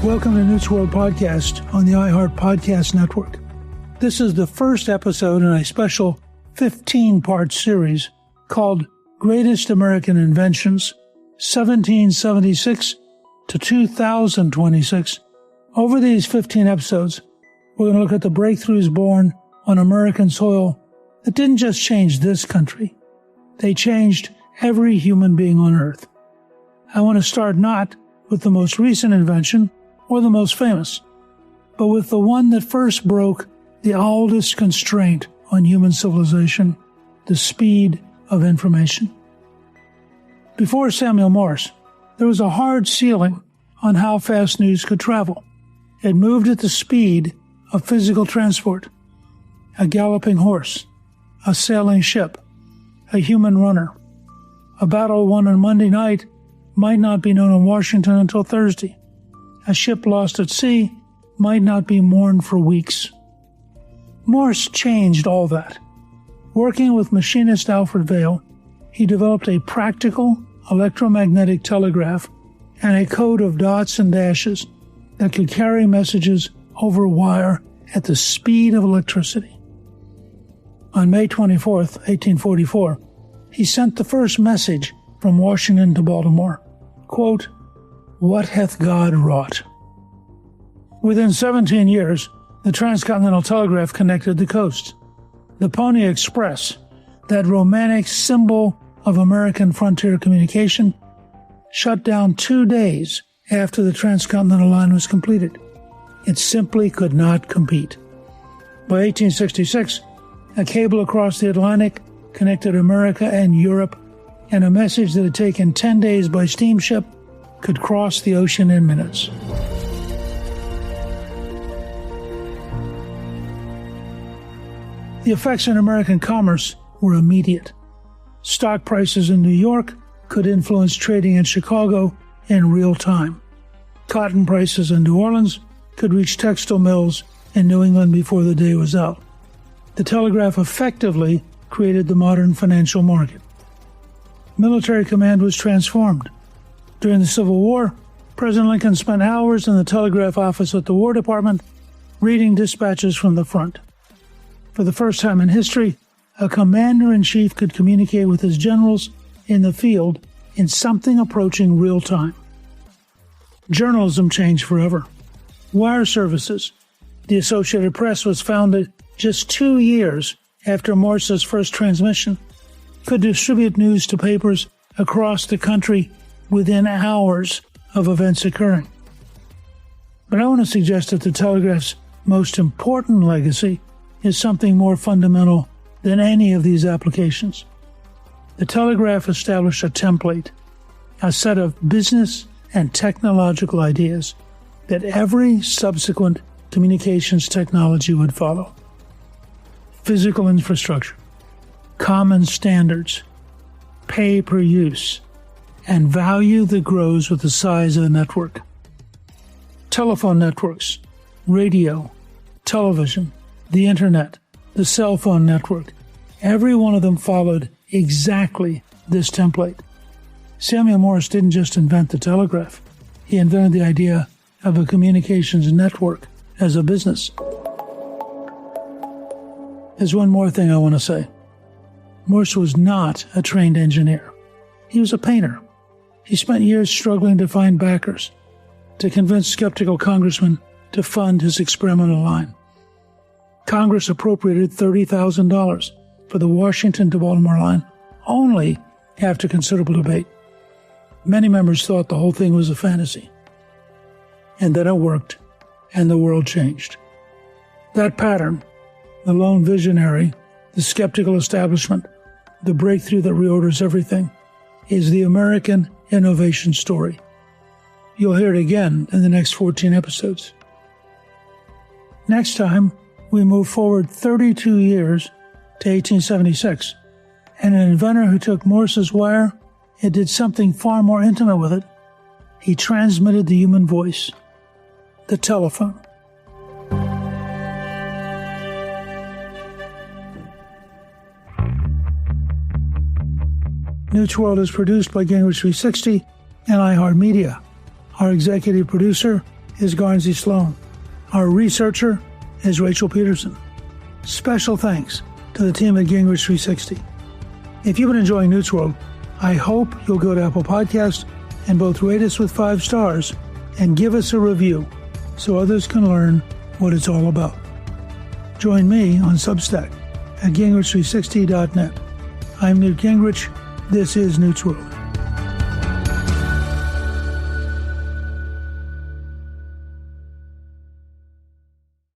Welcome to Newt's World Podcast on the iHeart Podcast Network. This is the first episode in a special 15-part series called Greatest American Inventions, 1776 to 2026. Over these 15 episodes, we're going to look at the breakthroughs born on American soil that didn't just change this country. They changed every human being on Earth. I want to start not with the most recent invention or the most famous, but with the one that first broke the oldest constraint on human civilization, the speed of information. Before Samuel Morse, there was a hard ceiling on how fast news could travel. It moved at the speed of physical transport. A galloping horse, a sailing ship, a human runner. A battle won on Monday night might not be known in Washington until Thursday. A ship lost at sea might not be mourned for weeks. Morse changed all that. Working with machinist Alfred Vail, he developed a practical electromagnetic telegraph and a code of dots and dashes that could carry messages over wire at the speed of electricity. On May 24, 1844, he sent the first message from Washington to Baltimore. Quote, "What hath God wrought?" Within 17 years, the transcontinental telegraph connected the coast. The Pony Express, that romantic symbol of American frontier communication, shut down 2 days after the transcontinental line was completed. It simply could not compete. By 1866, a cable across the Atlantic connected America and Europe, and a message that had taken 10 days by steamship could cross the ocean in minutes. The effects on American commerce were immediate. Stock prices in New York could influence trading in Chicago in real time. Cotton prices in New Orleans could reach textile mills in New England before the day was out. The telegraph effectively created the modern financial market. Military command was transformed. During the Civil War, President Lincoln spent hours in the telegraph office at the War Department reading dispatches from the front. For the first time in history, a commander-in-chief could communicate with his generals in the field in something approaching real time. Journalism changed forever. Wire services. The Associated Press was founded just 2 years after Morse's first transmission, could distribute news to papers across the country within hours of events occurring. But I want to suggest that the telegraph's most important legacy is something more fundamental than any of these applications. The telegraph established a template, a set of business and technological ideas that every subsequent communications technology would follow. Physical infrastructure, common standards, pay per use, and value that grows with the size of the network. Telephone networks, radio, television, the internet, the cell phone network, every one of them followed exactly this template. Samuel Morse didn't just invent the telegraph. He invented the idea of a communications network as a business. There's one more thing I want to say. Morse was not a trained engineer. He was a painter. He spent years struggling to find backers, to convince skeptical congressmen to fund his experimental line. Congress appropriated $30,000 for the Washington to Baltimore line only after considerable debate. Many members thought the whole thing was a fantasy. And then it worked, and the world changed. That pattern, the lone visionary, the skeptical establishment, the breakthrough that reorders everything, is the American innovation story. You'll hear it again in the next 14 episodes. Next time, we move forward 32 years to 1876, and an inventor who took Morse's wire and did something far more intimate with it. He transmitted the human voice, the telephone. Newt's World is produced by Gingrich 360 and iHeartMedia. Our executive producer is Garnsey Sloan. Our researcher is Rachel Peterson. Special thanks to the team at Gingrich 360. If you've been enjoying Newt's World, I hope you'll go to Apple Podcasts and both rate us with 5 stars and give us a review so others can learn what it's all about. Join me on Substack at Gingrich360.net. I'm Newt Gingrich. This is Newt's World.